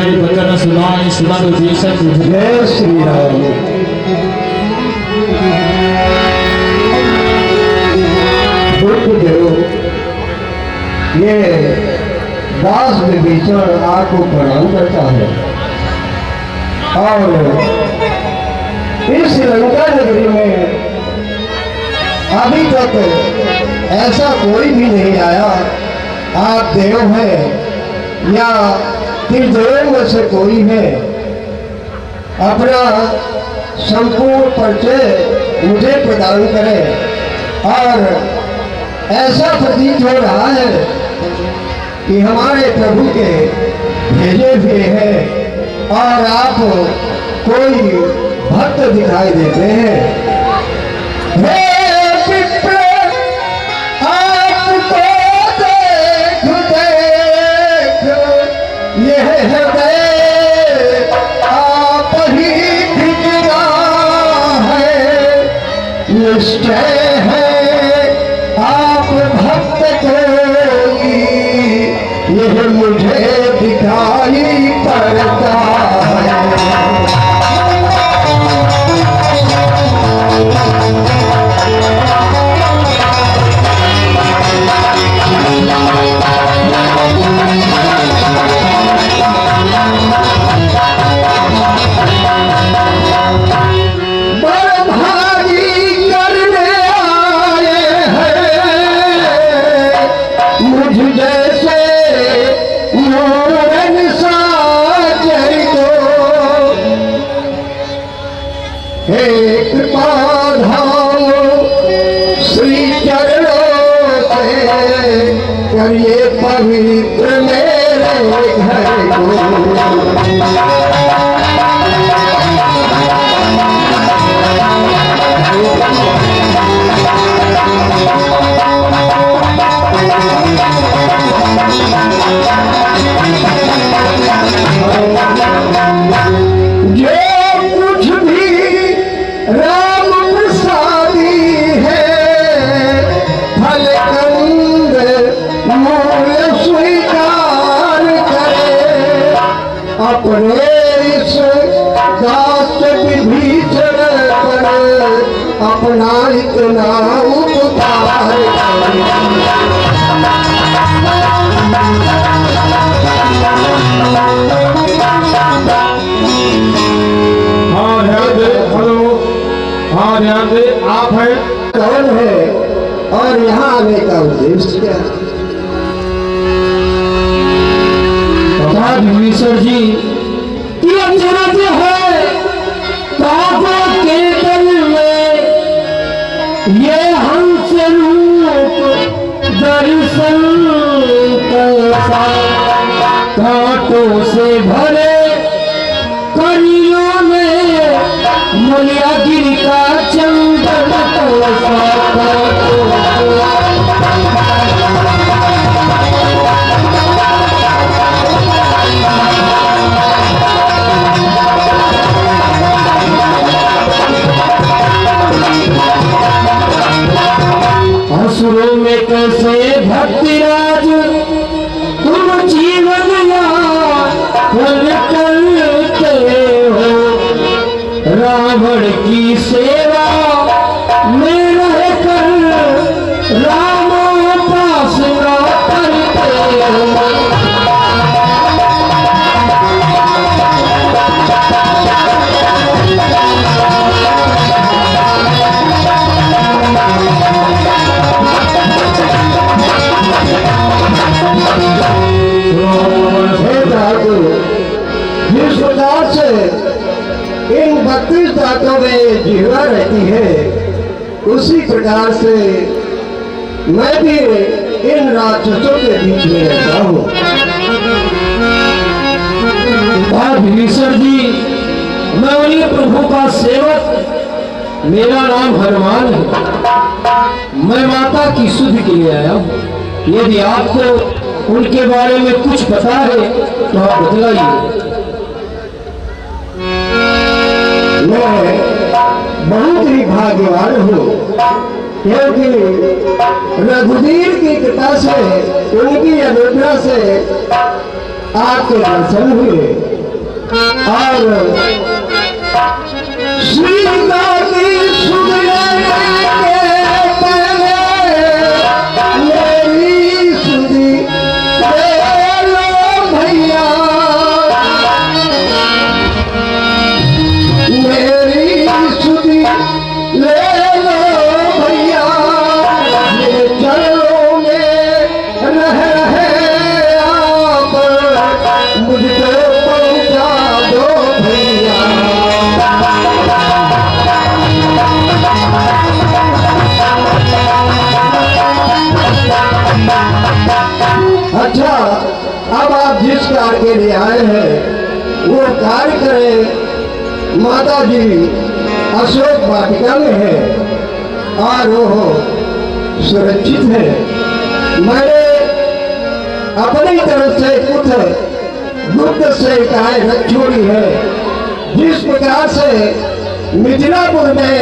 हरि वचन सुनाई सुमन जीसन। जय श्री राम। ये दास विभीषण आपको प्रणाम करता है और इस लंका नगरी में अभी तक ऐसा कोई भी नहीं आया, आप देव हैं या त्रिदेव में से कोई है, अपना संपूर्ण परिचय मुझे प्रदान करें। और ऐसा प्रतीत हो रहा है कि हमारे प्रभु के भेजे हुए हैं और आप कोई भक्त दिखाई देते हैं। हे विप्र, आपको देख देख यह हृदय आप ही दिखता है, निश्चय है आप भक्त कोई, यह मुझे दिखाई पड़ता है। करिए पवित्र मेरे घर को। जो कुछ भी राम प्रसादी है, फल कंद मूल स्वीकार करे, अपने इस दास विभीषण पर अपना इतना उपकार आप हैं कौन है और यहाँ आने का उद्देश्य क्या है? विभीषण जी है काबा के तल में ये हंस रूप दर्शन कैसा, कांटों से भरे कलियों में मुलिया गिर का चंदन असुरों में कैसे भक्तिराज तुम जीवन करते हो, रावण की सेवा में रहकर राम उपासना करते हो। जिस प्रकार से इन 32 दांतों में जिह्वा रहती है, उसी प्रकार से मैं भी इन राक्षसों के बीच में रहता हूँ। विभीषण जी, मैं उन्हीं प्रभु का सेवक, मेरा नाम हनुमान है। मैं माता की शुद्ध के लिए आया हूँ। यदि आपको उनके बारे में कुछ पता है तो आप बतलाइए। मैं बहुत ही भाग्यवान हूँ, क्योंकि रघुवीर की कृपा से, उनकी अनुग्रह से आपके दर्शन हुए। और सीता की सुन लेने के पहले मेरी सुधी ले लो भैया, मेरी सुधी ले लो भैया, ये चरणों में रह रहे आप मुझको पहुंचा दो भैया। अच्छा, अब आप जिस कार्य के लिए आए हैं वो कार्य करें। माता जी अशोक वाटिका में है और वो सुरक्षित है। मैंने अपनी तरफ से कुछ गुप्त सेविकाएं रख छोड़ी है। जिस प्रकार से मिथिलापुर में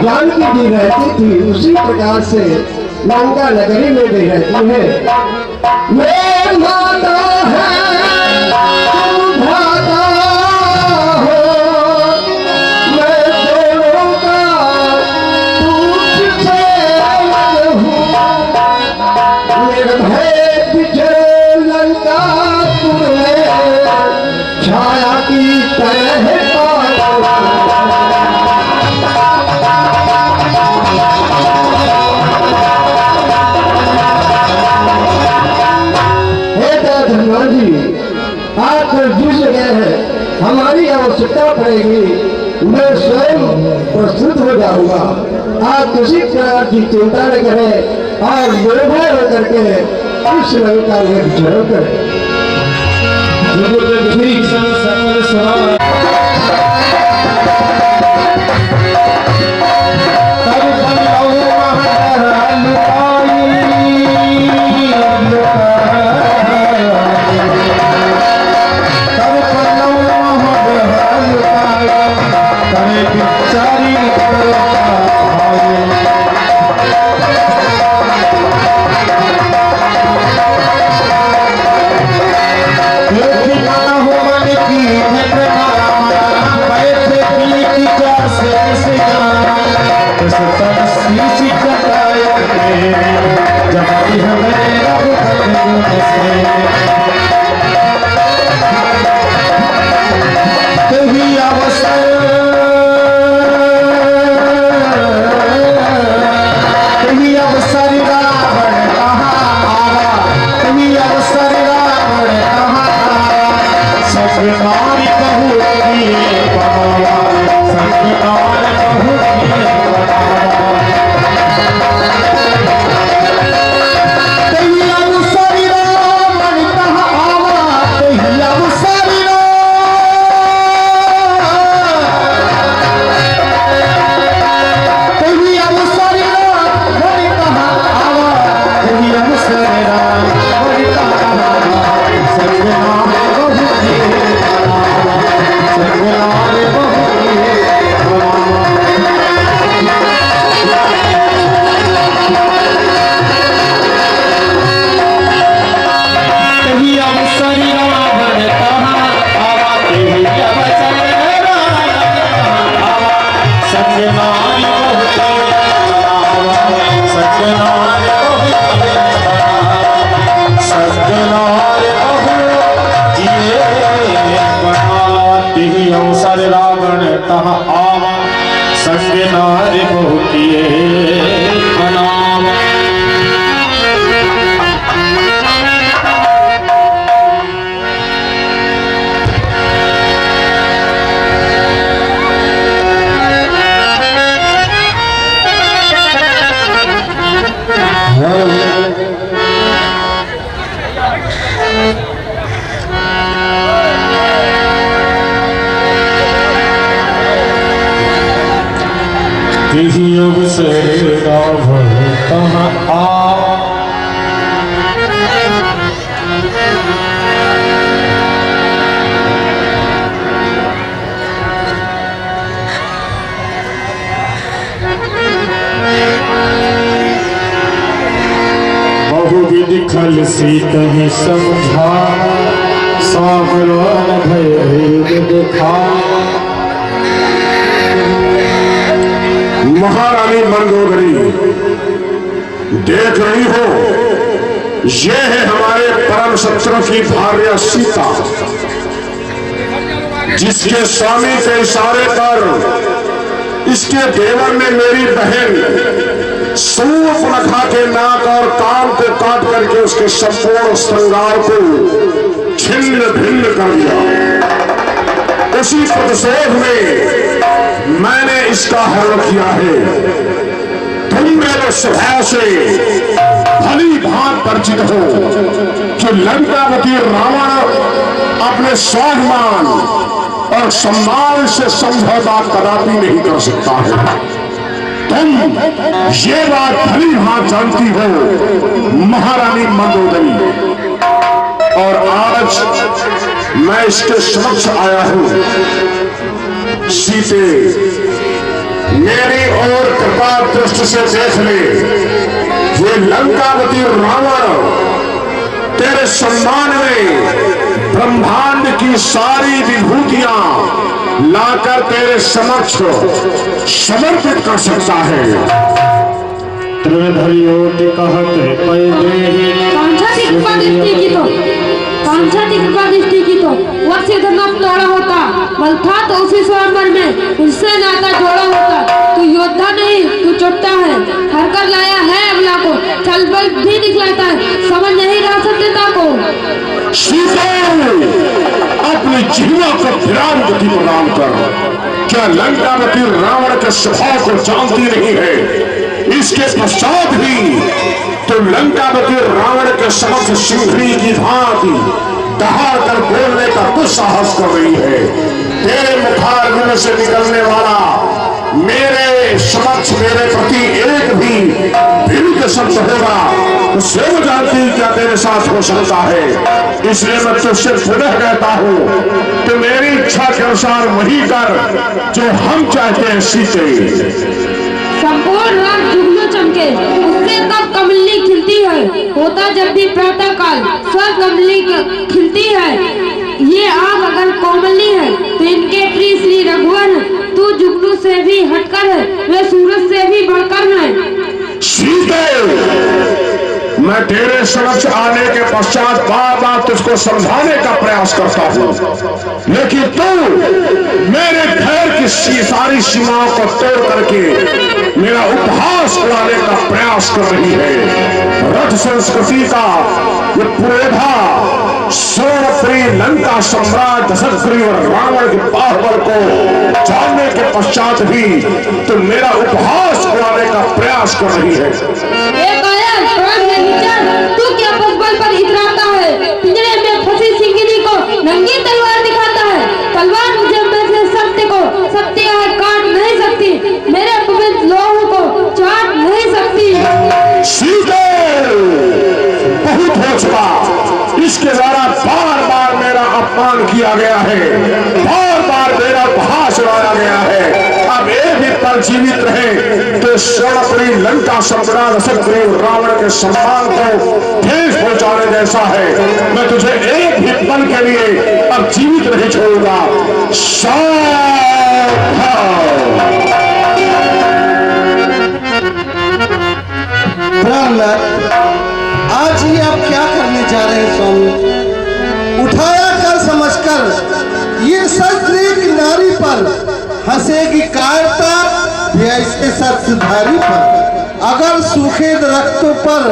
जानकी जी रहती थी उसी प्रकार से लंका नगरी में भी रहती है। मैं माता है तुम भ्राता हो, मैं दोनों का तुझसे अलग हूँ। निर्भय बिछड़े लंकापुर में छाया की तरह आप जिस जगह है हमारी आवश्यकता पड़ेगी मैं स्वयं प्रस्तुत हो जाऊंगा। आप किसी प्रकार की चिंता न करें और निर्भय होकर के इस लंका में विचरण करें। योग से बहुविध खल सीत ही समझा सागरवान भय देखा। महारानी मंदोदरी, देख रही हो, ये है हमारे परम शत्रु की भार्या सीता, जिसके स्वामी के इशारे पर इसके देवर ने मेरी बहन सूर्पनखा के नाक और कान को काट करके उसके संपूर्ण श्रृंगार को छिन्न भिन्न कर दिया। उसी प्रतिशोध में मैंने इसका हरण किया है। तुम मेरे स्वभाव से भली भांति परिचित हो कि लंकापति रावण अपने स्वाभिमान और सम्मान से समझौता कदापि नहीं कर सकता है। तुम ये बात भली भांति जानती हो महारानी मंदोदरी, और आज मैं इसके समक्ष आया हूं। सीते, मेरी ओर कृपा दृष्टि से देख ले। ये लंकापति रावण तेरे सम्मान में ब्रह्मांड की सारी विभूतियां लाकर तेरे समक्ष समर्पित कर सकता है। त्रिधरियों कहते पहले दृष्टि की तो वह सिद्धनाथ तोड़ा होता, बल था तो उसी स्वयंवर में उससे नाता जोड़ा होता। तू योद्धा नहीं, तू चुट्टा है, हर कर लाया है अबला को, चल बल भी दिखलाता है, समझ नहीं रहा सत्यता को। अपनी जीवा को ध्यान गति प्रदान कर। क्या लंकापति रावण के स्वभाव को जानती नहीं है? इसके पश्चात भी तो लंकापति रावण के समक्ष सिंहनी की भांति दहाड़ कर बोलने का दुस्साहस कर रही है। तेरे मुखारविंद से निकलने वाला मेरे समक्ष मेरे प्रति एक भी विरुद्ध शब्द होगा तो स्वयं जानती क्या तेरे साथ हो सकता है। इसलिए मैं तुझसे पुनः कहता हूं तो मेरी इच्छा के अनुसार वही कर जो हम चाहते हैं। सीते, संपूर्ण रात जुगनू चमके, उससे तब कमली खिलती है, होता जब भी प्रातः काल स्वर्ग कमली खिलती है। ये आग अगर कोमली है तो इनके प्रिय श्री रघुवर है। तू जुगनू से भी हटकर है, वे सूरज से भी बढ़कर है। सीते, मैं तेरे समक्ष आने के पश्चात बार बार तुझको समझाने का प्रयास करता हूँ, लेकिन तू मेरे धैर्य की सारी सीमाओं को तोड़ करके मेरा उपहास उड़ाने का प्रयास कर रही है। रथ संस्कृति का ये पुरोधा सोनप्रिय लंका सम्राट दशरथ और रावण के बाहुबल को जानने के पश्चात भी तो मेरा उपहास उड़ाने का प्रयास कर रही है। तू क्या बल पर इतराता है? पिंजरे में फंसी सिंगिनी को नंगी तलवार दिखाता है। तलवार मुझे से सत्य को सत्य है काट नहीं सकती, मेरे पवित्र लोह को चाट नहीं सकती। सीते, बहुत हो चुका। इसके द्वारा बार बार मेरा अपमान किया गया है, बार बार मेरा उपहास उड़ाया गया है। अब एक भी पल जीवित रहे तो सोनप्रिय लंका सम्राट दशरथ रावण के सम्मान को ठेस पहुंचाने जैसा है। मैं तुझे एक भी पल के लिए अब जीवित नहीं छोड़ूंगा। ब्राह्मण, आज ही आप क्या करने जा रहे हैं स्वामी? उठाया कर समझकर ये सस्त्रीक नारी पर हंसेगी कायरता ऐसे सत्धारी पर। अगर सूखे दरख्तों पर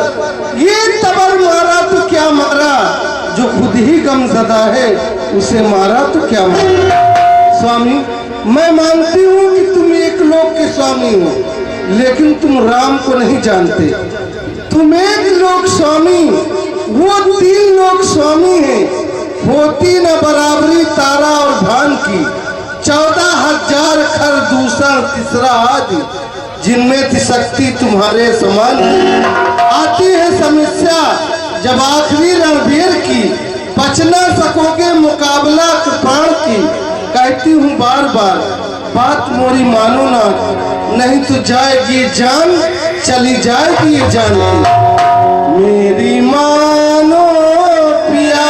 ये तबर मारा तो क्या मारा, जो खुद ही गमज़दा है उसे मारा तो क्या मारा। स्वामी, मैं मानती हूँ कि तुम एक लोक के स्वामी हो, लेकिन तुम राम को नहीं जानते। तुम एक लोक स्वामी, वो 3 लोक स्वामी हैं। होती न बराबरी तारा और भान की, 14,000 खर दूसरा तीसरा आदि, जिनमें थी शक्ति तुम्हारे समान। आती है समस्या जब आखिरी रणभेर की, बच न सकोगे मुकाबला कृपाण की। कहती हूँ बार बार बात मोरी मानो ना, नहीं तो जाएगी जान, चली जाएगी ये जान। मेरी मानो पिया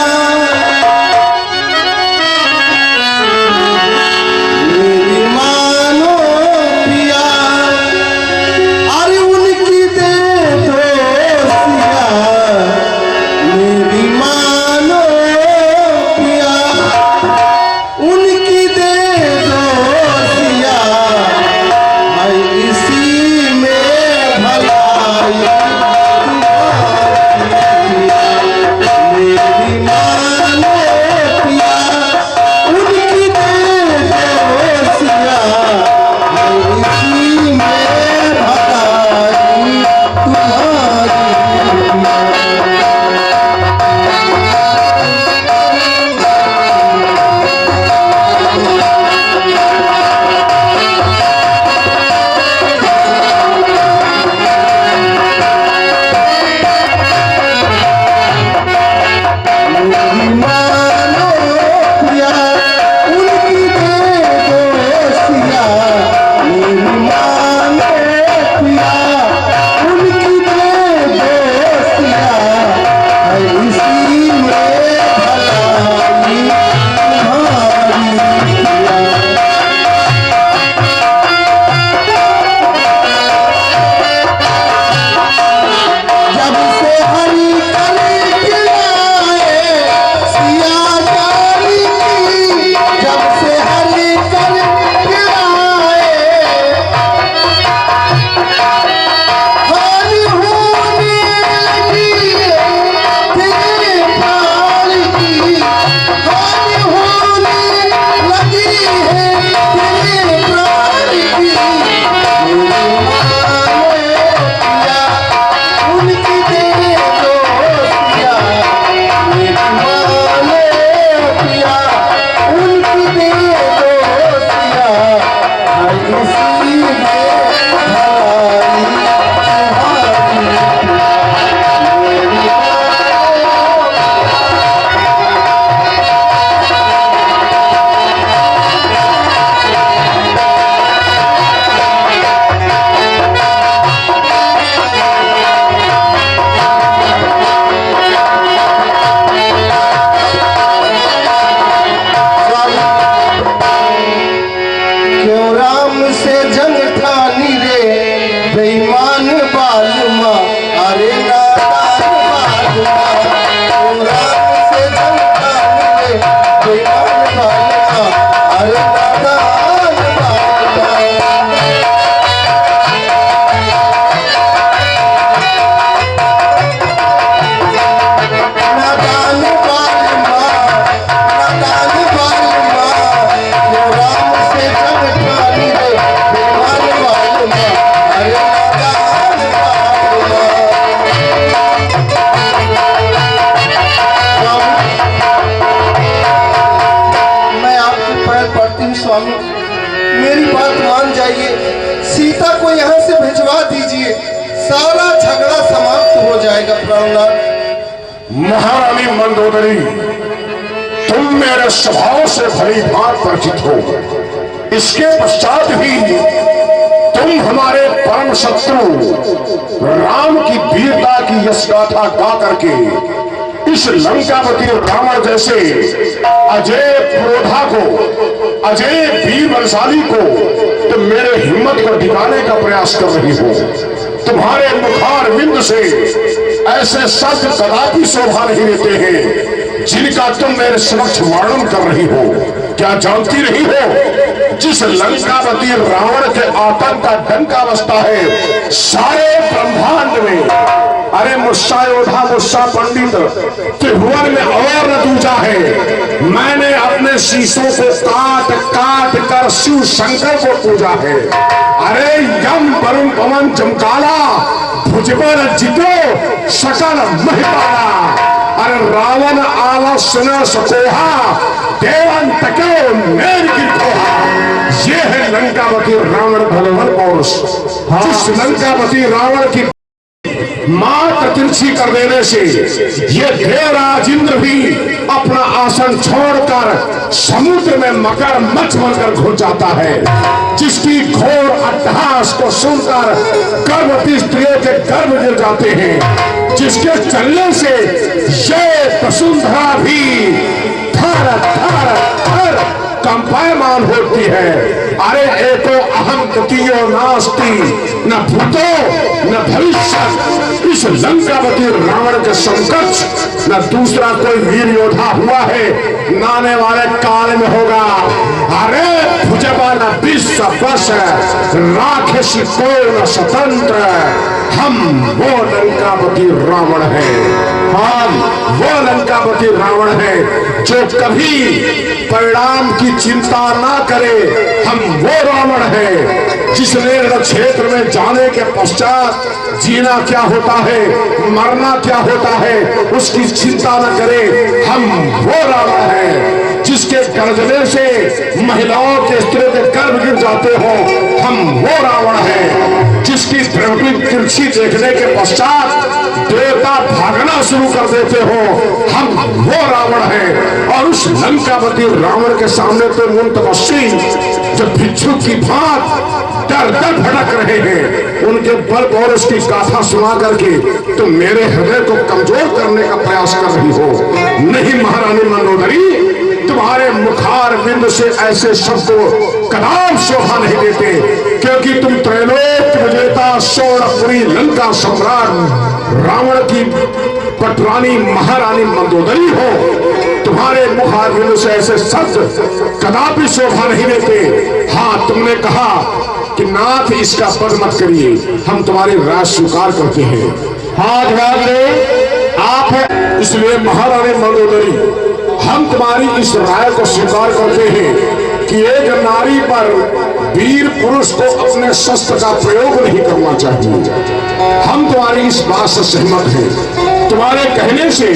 स्वामी, मेरी बात मान जाइए, सीता को यहाँ से भिजवा दीजिए, सारा झगड़ा समाप्त हो जाएगा। प्राणनाथ। महारानी मंदोदरी, तुम मेरे स्वभाव से भली भांति परिचित हो, इसके पश्चात भी तुम हमारे परम शत्रु राम की वीरता की यश गाथा गा करके इस लंकापति रावण जैसे अजय पुरोधा को, अजय वीर बलशाली को तुम मेरे हिम्मत को दिखाने का प्रयास कर रही हो। तुम्हारे मुखार बिंद से ऐसे शब्द कदापि शोभा नहीं देते हैं जिनका तुम मेरे समक्ष वर्णन कर रही हो। क्या जानती नहीं हो, जिस लंकापति रावण के आतंक का डंका बजता है सारे ब्रह्मांड में, अरे मुस्सा योद्धा मुस्सा पंडित त्रिभुवन में और न दूजा है। मैंने अपने शीशों को काट काट कर शिव शंकर को पूजा है। अरे यम वरुण पवन चमकाला भुजबल जितो सकल महिपाला। अरे रावण आला सुन सकोहा देवन तको मेर गिरकोहा। ये है लंकापति रावण भगवान पौरुष। जिस लंकापति रावण की मात्र तिरछी कर देने से ये देवराज इंद्र भी अपना आसन छोड़कर समुद्र में मकर मच्छ बनकर घुस जाता है। जिसकी घोर अट्टहास को सुनकर गर्भवती स्त्रियों के गर्भ गिर जाते हैं, जिसके चलने से ये वसुंधरा भी थर थर थर कंपायमान होती है। अरे एको अहम द्वितीयो नास्ति न भूतो न भविष्य। इस लंकापति रावण के समकक्ष न दूसरा कोई वीर योद्धा हुआ है, न आने वाले काल में होगा। अरे भुजबल विश्व बस राक्षसी को न स्वतंत्र। हम वो लंकापति रावण है, हम वो लंकापति रावण है जो कभी परिणाम की चिंता ना करे। हम वो रावण है जिसने क्षेत्र में जाने के पश्चात जीना क्या होता है, मरना क्या होता है, उसकी चिंता न करे। हम वो रावण है जिसके गर्जने से महिलाओं के स्त्रियों के गर्भ गिर जाते हो। हम वो रावण है जिसकी तिरछी देखने के पश्चात देवता भागना शुरू कर देते हो। हम वो रावण है। और उस लंकापति रावण के सामने तो मुन तपस्वी जो भिक्षु की भांति दर दर भटक रहे हैं, उनके बल और उसकी गाथा सुना करके तुम मेरे हृदय को कमजोर करने का प्रयास कर रही हो। नहीं महारानी मंदोदरी, तुम्हारे मुखार बिंद से ऐसे शब्द कदाप शोभा नहीं देते, क्योंकि तुम त्रैलोक विजेता सोनपुरी लंका सम्राट रावण की पटरानी महारानी मंदोदरी हो। तुम्हारे मुखार बिंद से ऐसे शब्द कदापि शोभा नहीं देते। हाँ, तुमने कहा कि नाथ इसका पद मत करिए, हम तुम्हारी राय स्वीकार करते हैं। हाँ, ध्यान दे आप है, इसलिए महारानी मंदोदरी हम तुम्हारी इस राय को स्वीकार करते हैं कि एक नारी पर वीर पुरुष को अपने शस्त्र का प्रयोग नहीं करना चाहिए। हम तुम्हारी इस बात से सहमत हैं। तुम्हारे कहने से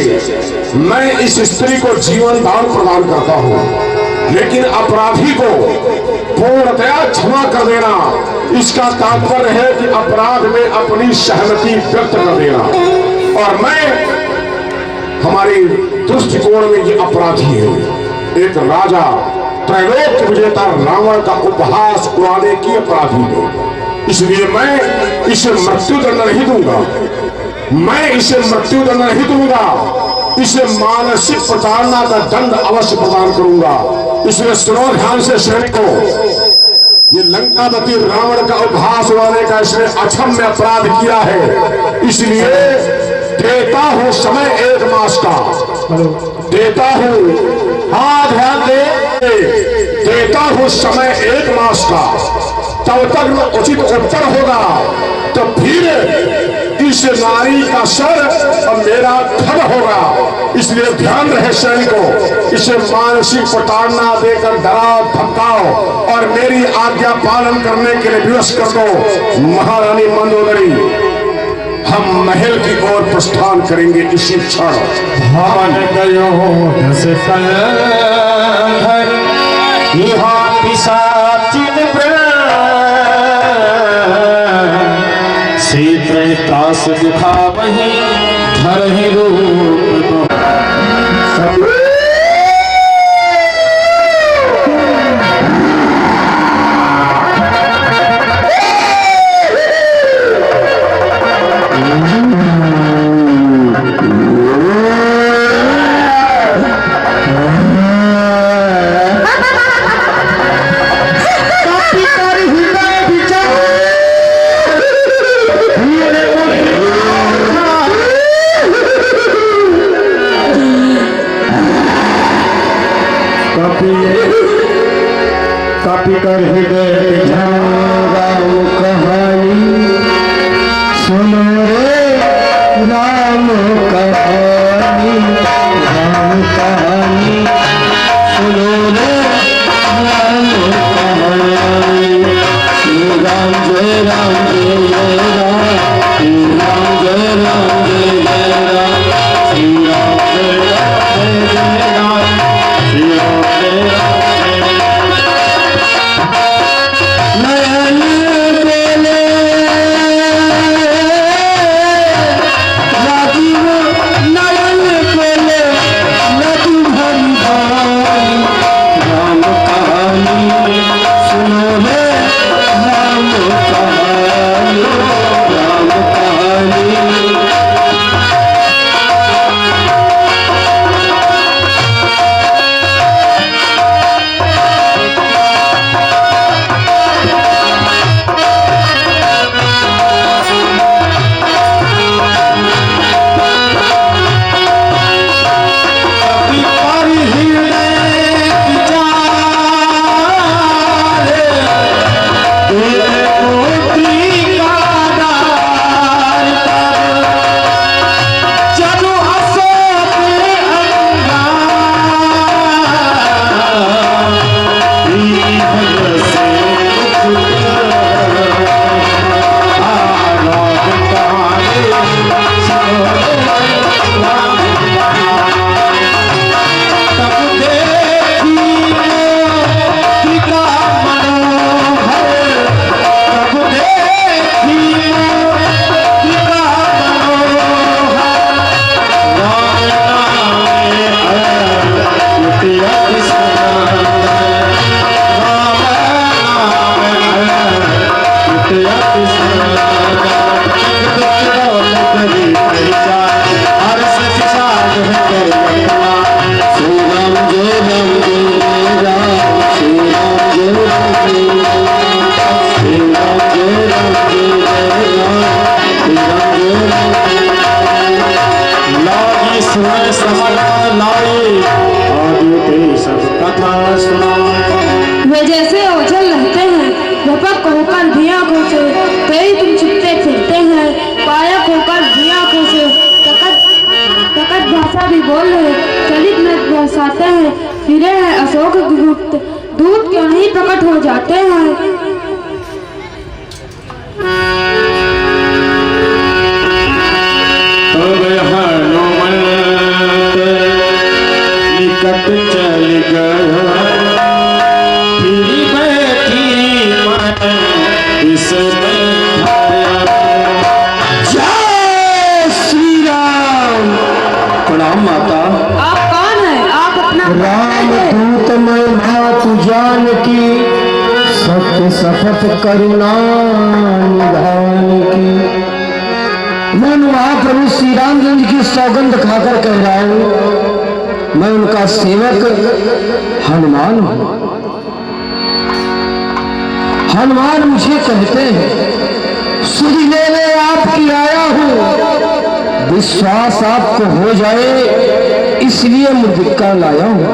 मैं इस स्त्री को जीवन दान प्रदान करता हूँ, लेकिन अपराधी को पूर्णतया क्षमा कर देना, इसका तात्पर्य है कि अपराध में अपनी सहमति व्यक्त कर देना। और मैं हमारी दृष्टिकोण में ये अपराधी है, एक राजा त्रैलोक विजेता रावण का उपहास उड़ाने की अपराधी है। इसलिए मैं इसे मृत्युदंड नहीं दूंगा, मैं इसे मृत्युदंड नहीं दूंगा, इसे मानसिक प्रताड़ना का दंड अवश्य प्रदान करूंगा। इसलिए सुनो ध्यान से सैनिकों, ये लंकापति रावण का उपहास उड़ाने का इसने अक्षम्य अपराध किया है। इसलिए देता हूं समय 1 मास का, देता हूं, हाँ ध्यान दे, देता हूं समय 1 मास का। तब तक न उचित उत्तर होगा तो फिर इस नारी का सर और मेरा धड़ होगा। इसलिए ध्यान रहे सैनिकों, इसे मानसिक प्रताड़ना देकर डराओ धमकाओ और मेरी आज्ञा पालन करने के लिए विवश कर दो। महारानी मंदोदरी, हम महल की ओर प्रस्थान करेंगे इसी क्षण। भावन गयो दस कल यहाँ पिशाचिन क्षेत्र त्रास दिखा वही धर ही रूप कपि कर हृदय राम कहानी सुनो रे राम कहानी सुनो रे राम कहानी श्री राम जय राम जय राम श्री राम जय राम जय राम श्री राम जय राम जय राम श्री राम जय राम नयन बेले राजीव नयन बेले नदी भरी भाई राम कहानी सुनो रे राम कहानी राम कहानी वे जैसे ओझल रहते हैं, भपक होकर भी आंखों से, कई तुम छिपते फिरते हैं, पायक होकर भी आंखों से, तकत भाषा भी बोल रहे, चलित में बरसाते हैं, फिरे हैं अशोक गुप्त, दूत क्यों नहीं प्रकट हो जाते हैं। निकट चल गया फिर बैठी मन इसमें जय श्री राम। प्रणाम माता। आप कौन है? आप अपना राम दूत मैं भातु जान की सत्य शपथ करुणा निधान की। मैं महाप्रभु श्री रामचंद्र की सौगंध खाकर कह रहा हूँ, मैं उनका सेवक हनुमान हूँ। हनुमान मुझे कहते हैं, सुध लेने आपकी आया हूँ, विश्वास आपको हो जाए इसलिए मुद्रिका लाया हूँ।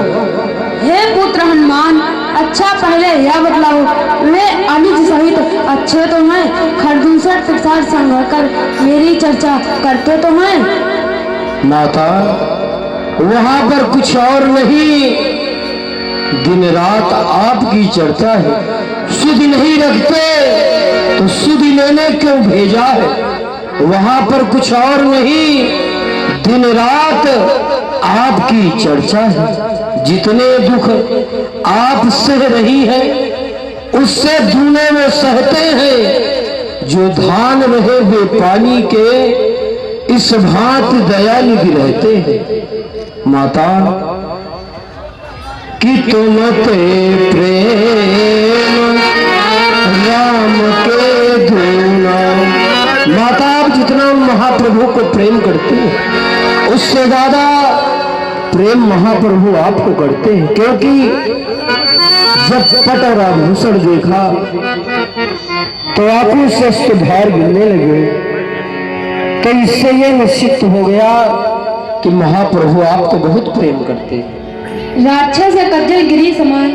हे पुत्र हनुमान, अच्छा पहले यह बतलाओ, वे अनुज सहित अच्छे तो हैं, खरदूसर प्रसाद संग कर मेरी चर्चा करते तो हैं। माता वहां पर कुछ और नहीं, दिन रात आपकी चर्चा है। सुध नहीं रखते तो सुध लेने क्यों भेजा है? वहां पर कुछ और नहीं, दिन रात आपकी चर्चा है। जितने दुख आप सह रही है उससे दूने में सहते हैं। जो धान रहे वे पानी के, इस भांति दया निधि रहते हैं। माता कि तुम ते प्रेम राम के दूना। माता आप जितना महाप्रभु को प्रेम करते हैं उससे ज्यादा प्रेम महाप्रभु आपको करते हैं, क्योंकि जब पट और आभूषण देखा तो आंखों से अश्रुधार गिरने लगे। तो इससे यह निश्चित हो गया कि महाप्रभु आपको बहुत प्रेम करते हैं। राक्षस या कज्जल गिरी समान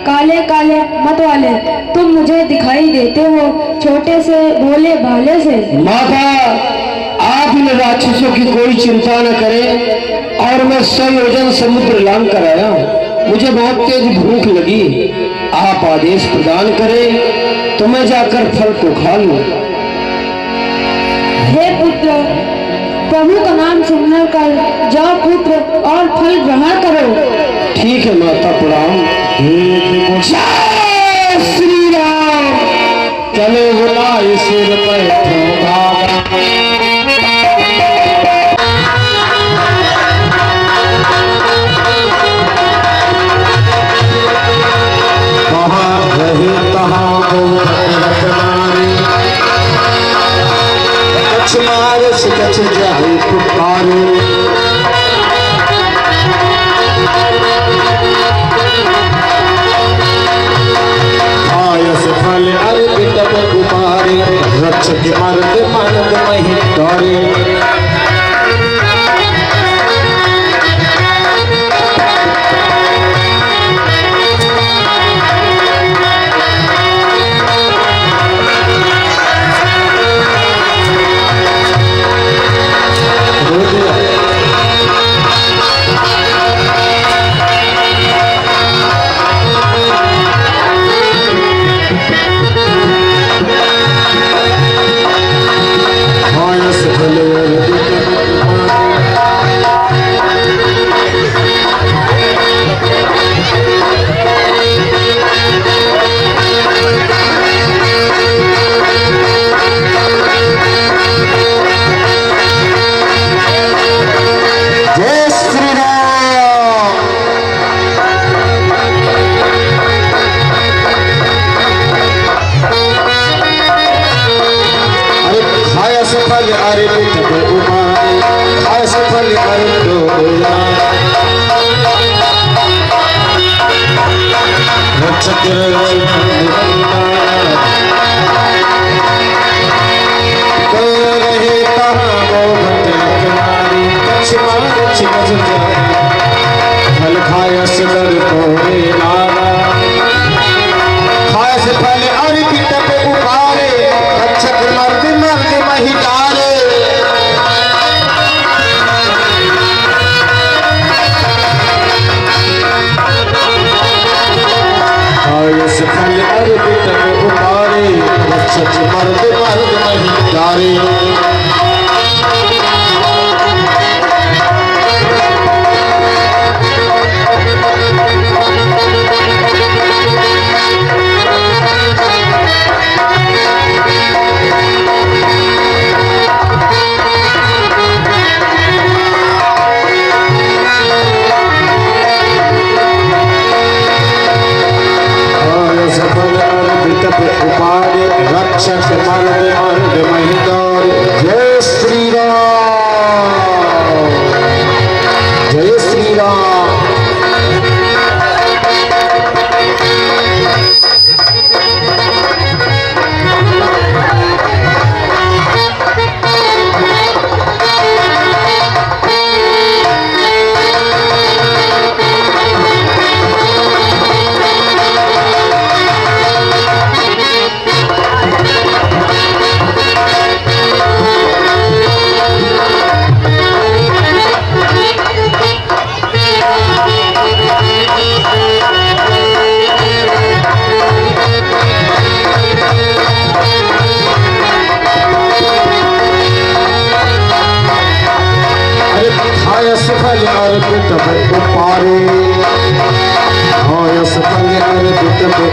काले काले मत वाले तुम मुझे दिखाई देते हो, छोटे से भोले भाले से। माता आप इन राक्षसों की कोई चिंता न करें, और मैं 100 योजन समुद्र लांग कर आया हूँ। मुझे बहुत तेज भूख लगी, आप आदेश प्रदान करें तो मैं जाकर फल को खा लूं। हे पुत्र, प्रभु का नाम सुनने कर जाओ पुत्र और फल ग्रहण करो। ठीक है माता, प्रणाम। जय श्री राम। चले बुलाए सिर पर रहे तहाँ को रखनारी, कछ मार से कछ जाए पुकारे। आयस फल अर्पित कुमारी, रक्षक मर्द मर्द मही डरे।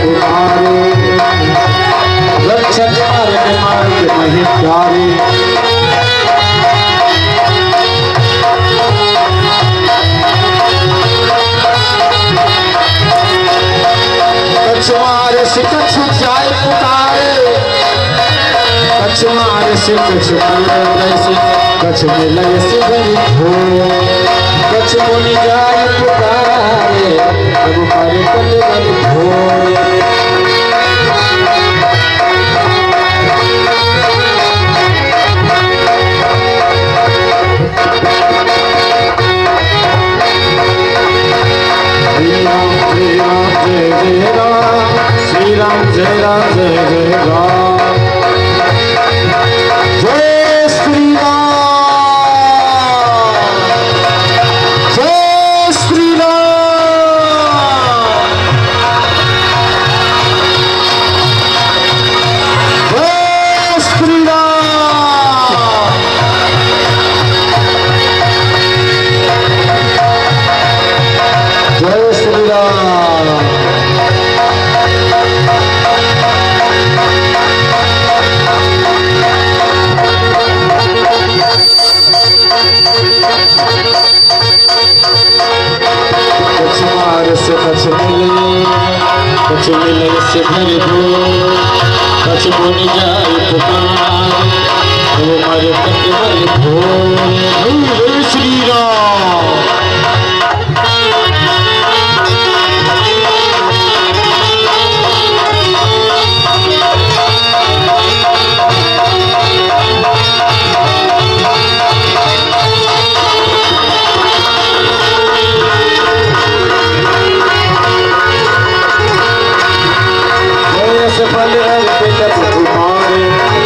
उतारे कछ जाए पुकारे, कछ मारे से कछ मिले से, कछ मिले से बड़ी हो, कछ मुनि जाए पुकारे, अब मारे कल बड़ी हो। श्री राम जय राम जय जय राम, जय श्री राम, जय श्री राम, जय श्री राम, जय श्री राम। कछ मार से कछ मिले से भर हो, कछ मुनि जाए पुकार, वो मारे कल हो। जय श्री राम।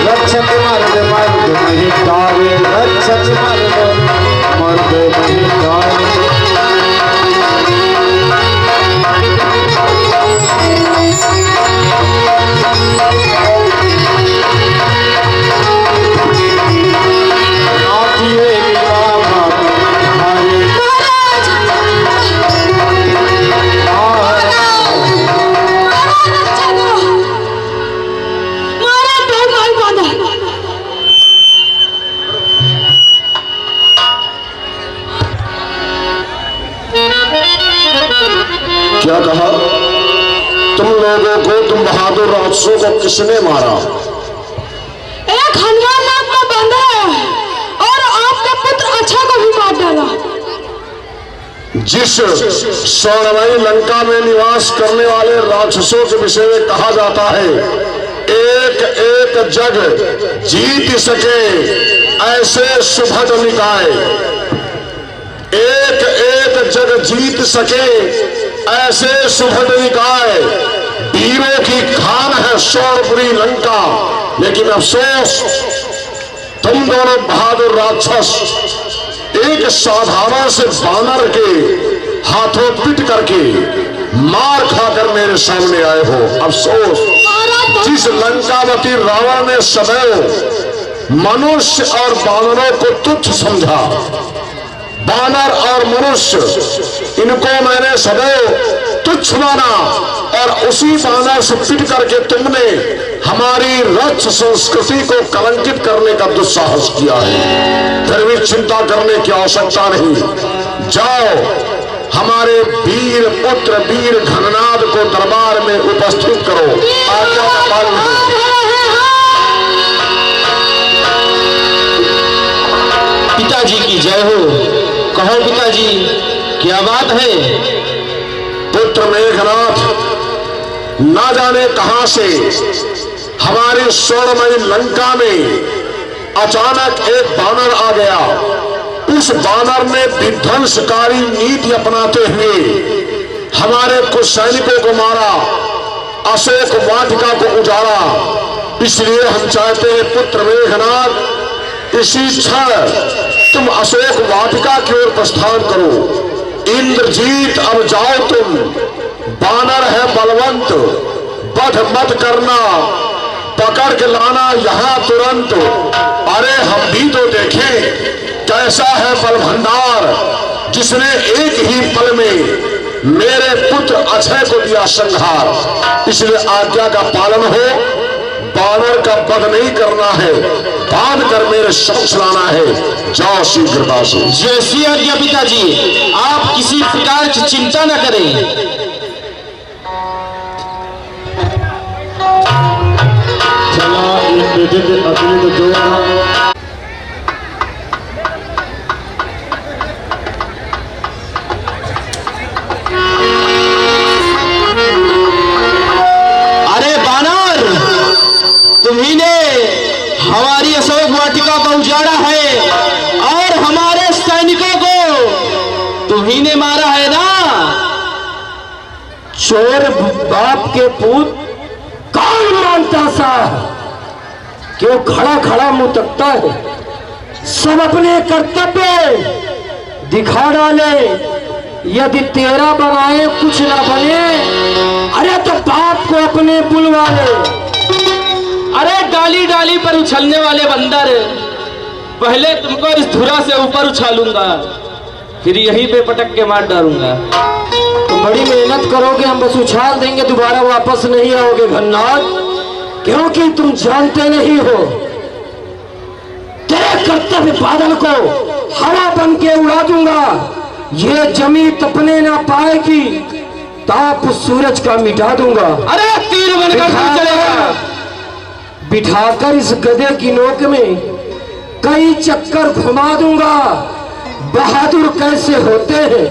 रक्षक मर्द मर्द नहीं डारे, रक्षक मर्द मर्द नहीं डारे। क्या कहा? तुम लोगों को, तुम बहादुर राक्षसों को किसने मारा? एक हनुमान नाग में बंधा है और आपका पुत्र अच्छा को भी मार डाला। जिस स्वर्णमयी लंका में निवास करने वाले राक्षसों के विषय में कहा जाता है, एक एक जग जीत सके ऐसे सुभट निकाय, एक एक जग जीत सके ऐसे सुभट निकाय, वीरों की खान है स्वर्णपुरी लंका। लेकिन अफसोस, तुम दोनों बहादुर राक्षस एक साधारण से बानर के हाथों पिट करके मार खाकर मेरे सामने आए हो। अफसोस, जिस लंकावती रावण ने सदैव मनुष्य और बानरों को तुच्छ समझा, बानर और मनुष्य इनको मैंने सदैव तुच्छ माना, और उसी बानर से पिट करके तुमने हमारी रक्ष संस्कृति को कलंकित करने का दुस्साहस किया है। फिर भी चिंता करने की आवश्यकता नहीं। जाओ, हमारे वीर पुत्र वीर घननाद को दरबार में उपस्थित करो। आज्ञा का पालन करो। पिताजी की जय हो। कहो पिताजी, क्या बात है? पुत्र मेघनाथ, ना जाने कहां से हमारी स्वर्णमयी लंका में अचानक एक बानर आ गया। उस बानर ने विध्वंसकारी नीति अपनाते हुए हमारे कुछ सैनिकों को मारा, अशोक वाटिका को उजाड़ा। इसलिए हम चाहते हैं पुत्र मेघनाथ, इसी क्षण तुम अशोक वाटिका की ओर प्रस्थान करो। इंद्रजीत, अब जाओ तुम। बानर है बलवंत, वध मत करना, पकड़ के लाना यहां तुरंत। अरे हम भी तो देखें कैसा है बल भंडार, जिसने एक ही पल में मेरे पुत्र अक्षय को दिया संहार। इसलिए आज्ञा का पालन हो, बानर का वध नहीं करना है, बांध कर मेरे समक्ष लाना है। जाओ शीघ्रता से। जैसी आज्ञा पिताजी, आप किसी प्रकार की चिंता न करें। जिद अतुलित जोर। अरे बानर, तुम्ही ने हमारी अशोक वाटिका को उजाड़ा है और हमारे सैनिकों को तुम्ही ने मारा है ना। चोर बाप के पूत कौन मानता सा, क्यों खड़ा खड़ा मुंह तकता है। सब अपने कर्तव्य दिखा डाले, यदि तेरा बनाए कुछ ना बने, अरे तो बाप को अपने बुलवा ले। अरे डाली डाली पर उछलने वाले बंदर, पहले तुमको इस धुरा से ऊपर उछालूंगा, फिर यहीं पे पटक के मार डालूंगा। तुम बड़ी मेहनत करोगे, हम बस उछाल देंगे, दोबारा वापस नहीं आओगे भन्नाथ, क्योंकि तुम जानते नहीं हो तेरे कर्तव्य बादल को हवा बन के उड़ा दूंगा। ये जमी तपने ना पाएगी, ताप सूरज का मिटा दूंगा। अरे तीर बनकर तू चलेगा। बिठाकर इस गधे की नोक में कई चक्कर घुमा दूंगा। बहादुर कैसे होते हैं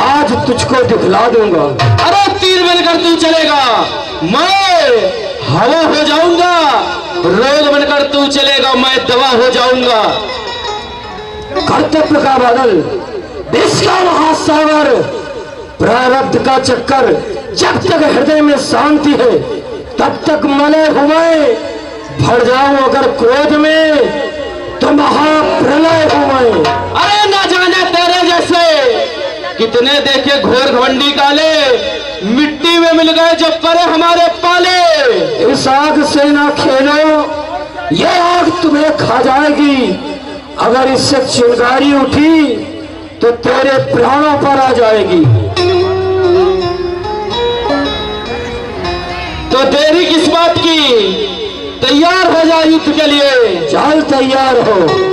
आज तुझको दिखला दूंगा। अरे तीर बनकर तू चलेगा, मैं हवा हो जाऊंगा। रोग बनकर तू चलेगा, मैं दवा हो जाऊंगा। कर्तव्य का बादल, देश का महासागर, प्रारब्ध का चक्कर, जब तक हृदय में शांति है तब तक मले हुए भर जाऊं अगर क्रोध में तो महाप्रलय हूं मैं। अरे ना जाने तेरे जैसे कितने देखे घोर घमंडी काले, मिट्टी में मिल गए जब परे हमारे पाले। इस आग से ना खेलो, ये आग तुम्हें खा जाएगी। अगर इससे चिंगारी उठी तो तेरे प्राणों पर आ जाएगी। तो देरी किस बात की, तैयार हो जा युद्ध के लिए। चल तैयार हो।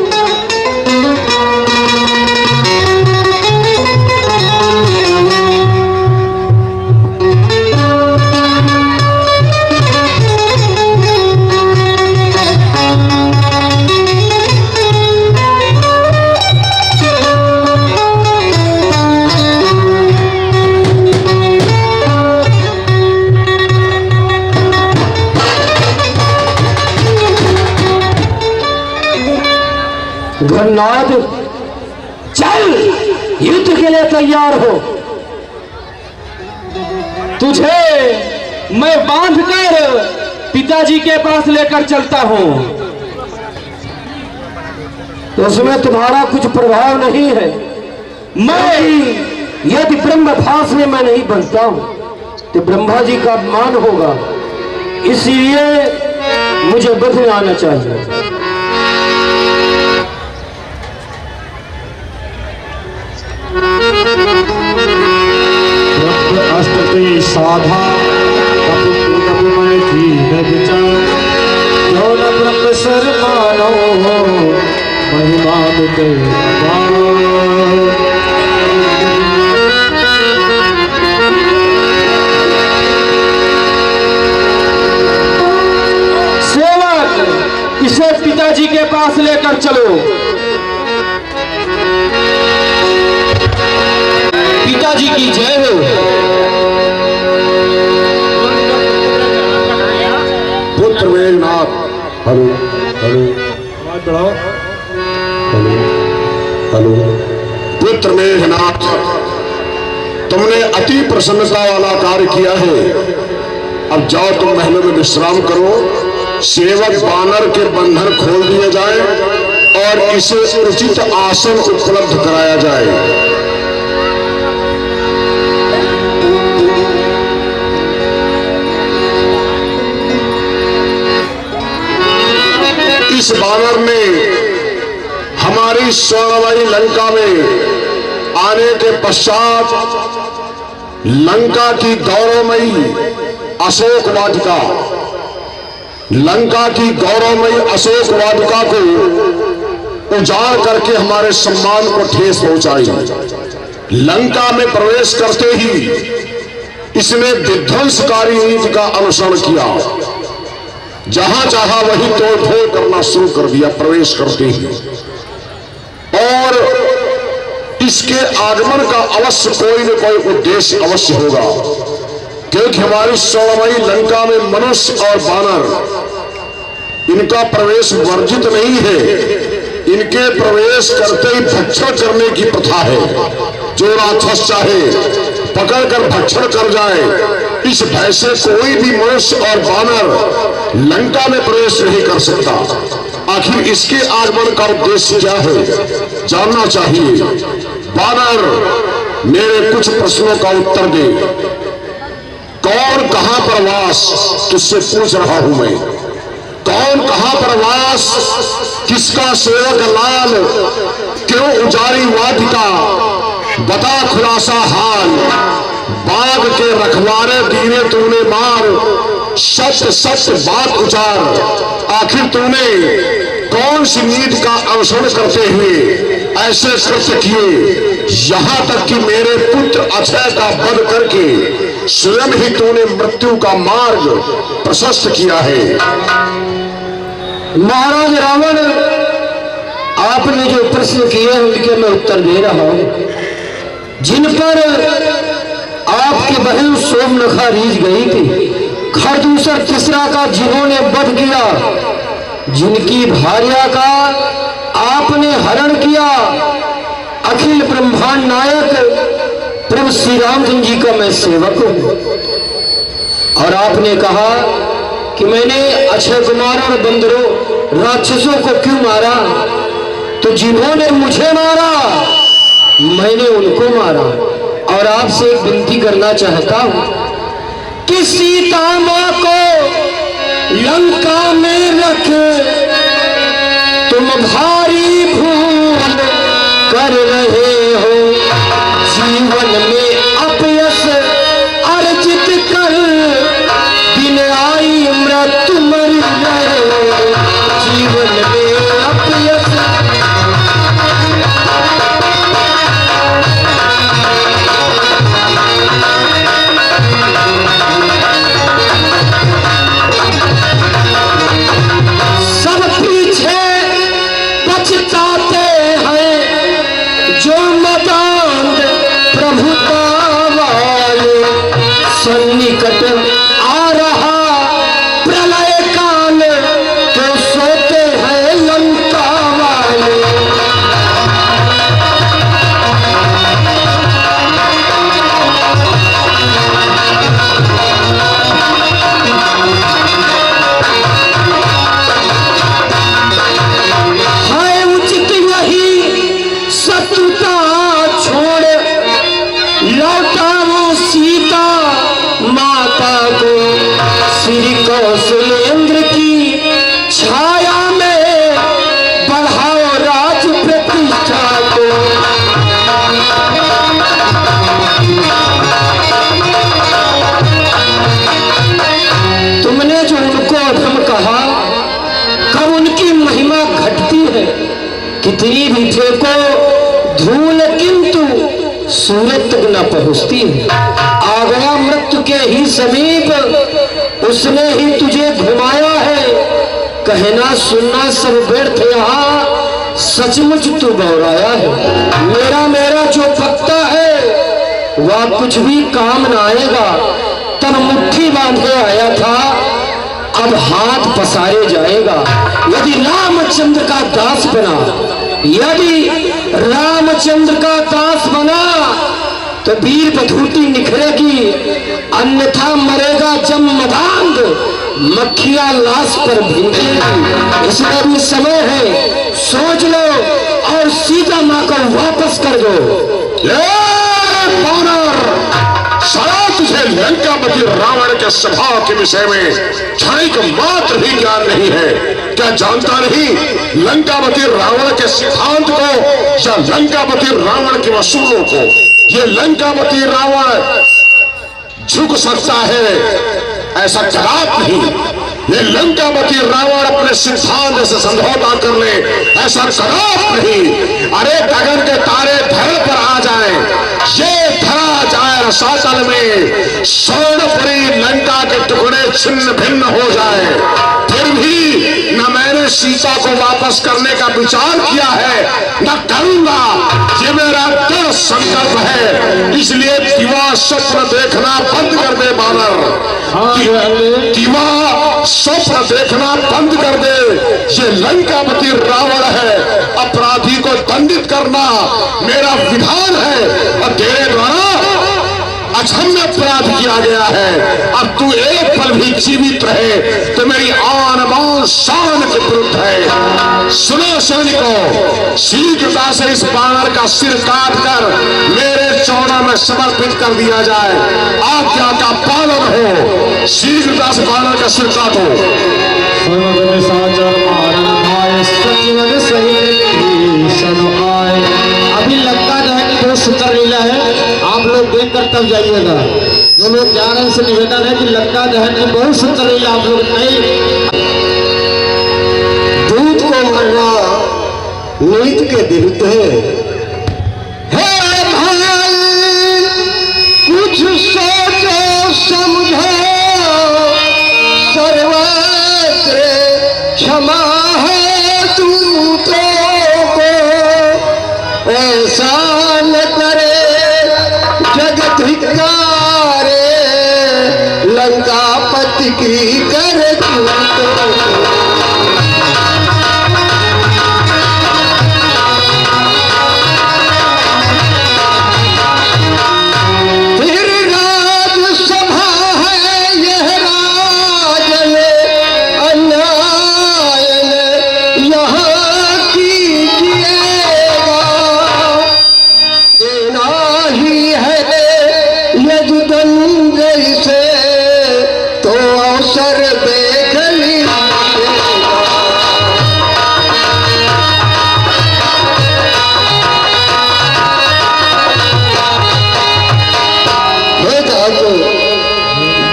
गन्नाथ, चल युद्ध के लिए तैयार हो। तुझे मैं बांधकर पिताजी के पास लेकर चलता हूँ। तो उसमें तुम्हारा कुछ प्रभाव नहीं है। मैं यदि ब्रह्म भास में मैं नहीं बनता हूं तो ब्रह्मा जी का अपमान होगा, इसलिए मुझे बदले आना चाहिए। अस्त्र साधा ब्रह्म सर मानो महिमा सेवक, इसे पिताजी के पास लेकर चलो। पिताजी की जय हो। पुत्र Meghnath, hello hello hello hello. पुत्र मेघनाथ, तुमने अति प्रसन्नता वाला कार्य किया है। अब जाओ, तुम महलों में विश्राम करो। सेवक बानर के बंधन खोल दिए जाए और इसे उचित आसन उपलब्ध कराया जाए। इस बानर ने हमारी स्वर्णमयी लंका में आने के पश्चात लंका की गौरवमयी अशोक वाटिका, लंका की गौरवमयी अशोक वाटिका को उजाड़ करके हमारे सम्मान को ठेस पहुंचाई। लंका में प्रवेश करते ही इसने विध्वंसकारी नीति का अनुसरण किया, जहां चाहा वही तोड़ फोड़ करना शुरू कर दिया प्रवेश करते ही। और इसके आगमन का अवश्य कोई न कोई उद्देश्य अवश्य होगा, क्योंकि हमारी स्वर्णमयी लंका में मनुष्य और बानर इनका प्रवेश वर्जित नहीं है। इनके प्रवेश करते ही भक्षण करने की प्रथा है। जो राक्षस चाहे पकड़कर भक्षण कर जाए, इस भय से कोई भी मनुष्य और बानर लंका में प्रवेश नहीं कर सकता। आखिर इसके आगमन का उद्देश्य क्या है, जानना चाहिए। बानर मेरे कुछ प्रश्नों का उत्तर दे। कौन कहां पर वास, तुझसे पूछ रहा हूं मैं। कौन कहां पर वास, किसका सेवक लाल, क्यों उजारी वाटिका, बता खुलासा हाल। बाग के रखवारे दीने तूने मार, सच सच बात उचार। आखिर तूने कौन सी नीति का अनुसरण करते हुए ऐसे कृत्य किए, यहां तक कि मेरे पुत्र अक्षय का वध करके स्वयं ही तूने मृत्यु का मार्ग प्रशस्त किया है। महाराज रावण, आपने जो प्रश्न किए हैं उनके मैं उत्तर दे रहा हूं। जिन पर आपकी बहन सोमनखा रीझ गई थी, खरदूसर तीसरा का जिन्होंने वध किया, जिनकी भार्या का आपने हरण किया, अखिल ब्रह्मांड नायक प्रभु श्री रामचंद्र जी का मैं सेवक हूं। और आपने कहा कि मैंने अक्षय कुमार और बंदरों राक्षसों को क्यों मारा, तो जिन्होंने मुझे मारा मैंने उनको मारा। और आपसे एक विनती करना चाहता हूं कि सीता मां को लंका में रख तुम भारी भूल कर रहे हो। जीवन में अपयश अर्जित कर दिन आई मृत्यु मर रहे। जीवन में अपयश सब पीछे पछताते हैं जो मदान प्रभुता वाले। सन्निकट आ रहा प्रलय काल तो सोते हैं लंका वाले। है उचित यही शत्रुता छोड़ लौटाओ सीता माता को। श्री कौशलेंद्र की छाया में बढ़ाओ राज प्रतिष्ठा को। तुमने जो उनको अधम कहा, कब उनकी महिमा घटती है। कितनी भी फेंको धूल किंतु सूरज तक न पहुंचती है। आ गया मृत्यु के ही समीप, उसने ही तुझे घुमाया है। कहना सुनना सब व्यर्थ, यहाँ सचमुच तू बौराया है। मेरा मेरा जो पकता है वह कुछ भी काम न आएगा। तब मुट्ठी बांधे आया था, अब हाथ पसारे जाएगा। यदि रामचंद्र का दास बना, यदि रामचंद्र का दास बना तो वीर बधूटी निखरेगी, अन्यथा मरेगा जमदांग, मक्खियां लाश पर भीगेगी। इसमें भी समय है, सोच लो और सीता मां को वापस कर दो। सारा तुझे लंकापति रावण के स्वभाव के विषय में क्षणिक मात्र भी ज्ञान नहीं है। क्या जानता नहीं लंकापति रावण के सिद्धांत को या लंकापति रावण के वसूलों को? ये लंकापति रावण झुक सकता है ऐसा कदाप नहीं। ये लंकापति रावण अपने सिद्धांत से समझौता कर ले ऐसा कदाप नहीं। अरे गगन के तारे धरल पर आ जाए, ये धरा जाए रसातल में, स्वर्णपुरी लंका के टुकड़े छिन्न भिन्न हो जाए, फिर को वापस करने का विचार किया है, न करूंगा। ये मेरा दृढ़ संकल्प है। इसलिए दिवा स्वप्न देखना बंद कर दे बानर, दिवा स्वप्न देखना बंद कर दे। ये लंकापति रावण है, अपराधी को दंडित करना मेरा विधान है और तेरे द्वारा अक्षम्य अपराध किया गया है। अब तू एक पल भी जीवित रहे तो मेरी आन बान शान के विरुद्ध है। सुनो सैनिकों, शीघ्रता से इस बानर का सिर काट कर मेरे चौड़ा में समर्पित कर दिया जाए। आज्ञा का पालन हो। शीघ्रता से बानर का सिर काटो। अभी लंका दहन की बहुत सुंदर लीला है, आप लोग देख कर तब जाइएगा। जो लोग जा रहे हैं उनसे निवेदन है कि लंका दहन की बहुत सुंदर लीला आप लोग नहीं। दूध को मरना नीत के विरुद्ध है। कुछ सोचो समझो, सर्वत्र क्षमा है दूतों को। ऐसा न करे जगत धिक्कारे, लंकापति की कर दूतों को।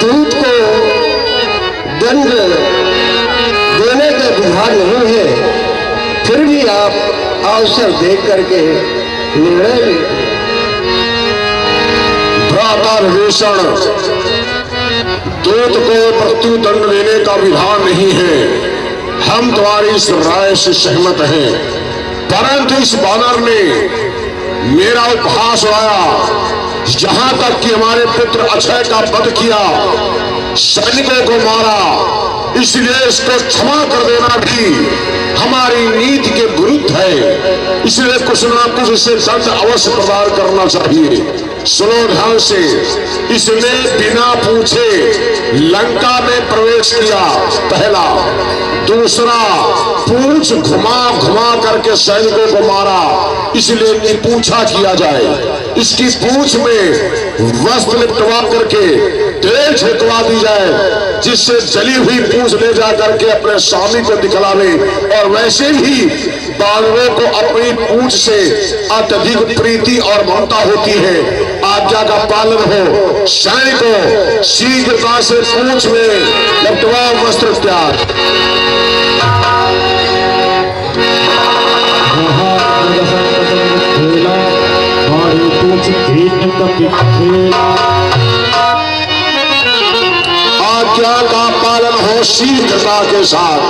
दूध को दंड देने का विधान नहीं है, फिर भी आप अवसर देख करके निर्णय लें। भ्राता विभीषण, दूत को मृत्यु दंड देने का विधान नहीं है। हम तुम्हारी इस राय से सहमत हैं, परंतु इस बानर ने मेरा उपहास उड़ाया। जहां तक कि हमारे पुत्र अक्षय का वध किया, सैनिकों को मारा, इसलिए इसको क्षमा कर देना भी हमारी नीति के विरुद्ध है। इसलिए कुछ ना कुछ इसे दंड अवश्य प्रदान करना चाहिए। सुनो ध्यान से, इसने बिना पूछे लंका में प्रवेश किया, पहला। दूसरा, पूंछ घुमा घुमा करके सैनिकों को मारा, इसलिए निपूछा किया जाए। इसकी पूंछ में वस्त्र लिपटवा करके तेल छिड़कवा दी जाए, जिससे जली हुई पूंछ ले जा करके अपने स्वामी को दिखलावे। और वैसे भी बानरों को अपनी पूंछ से अत्यधिक प्रीति और ममता होती है। आज्ञा का पालन हो। सैनिकों, शीघ्रता से पूंछ में लिपटवा वस्त्र त्याग। आज्ञा का पालन हो शीघ्रता के साथ।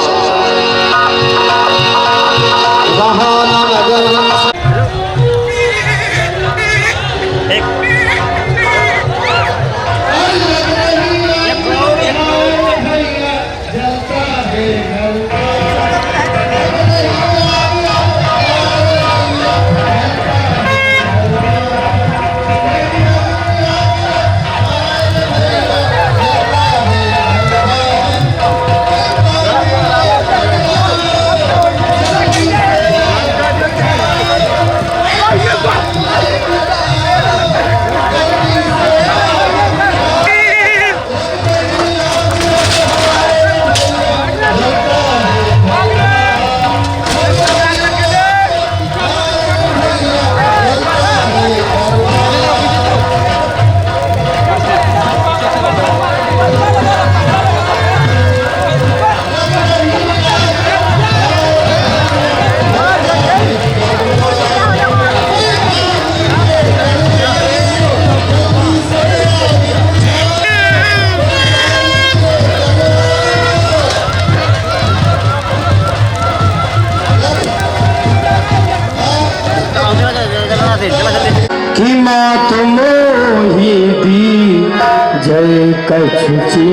जय कछु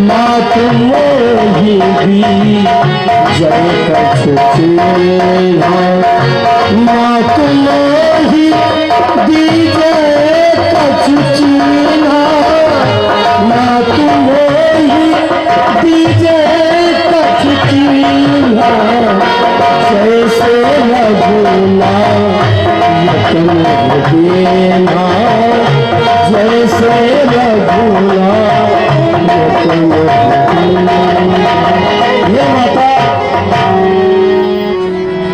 मात मोहि भी जय कछु मात मोहि दीजे कछु चीन्हा मात मोहि दीजे कछु चीन्हा जैसे लगुला यतन देना जैसे लगुला यतन ये माता,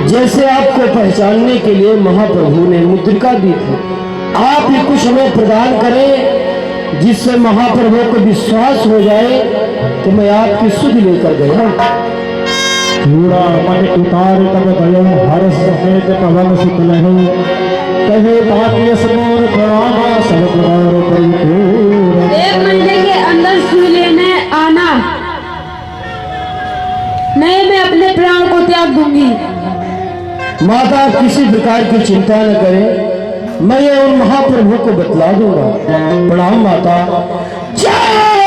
जैसे आपको पहचानने के लिए महाप्रभु ने मुद्रिका दी थी, आप ही कुछ हमें प्रदान करें जिससे महाप्रभु को विश्वास हो जाए कि मैं आपकी सुध लेकर गया। चूड़ा मन उतार तब गयो हर्ष समेत पवन सुत लहु कहे भाग्य समोर प्रणामा सब प्रकार परिपूर्ण। 1 महीने के अंदर सुई लेने आना, नहीं मैं अपने प्राण को त्याग दूंगी। माता किसी प्रकार की चिंता न करें, मैं ये उन महाप्रभु को बतला दूंगा। प्रणाम माता। जय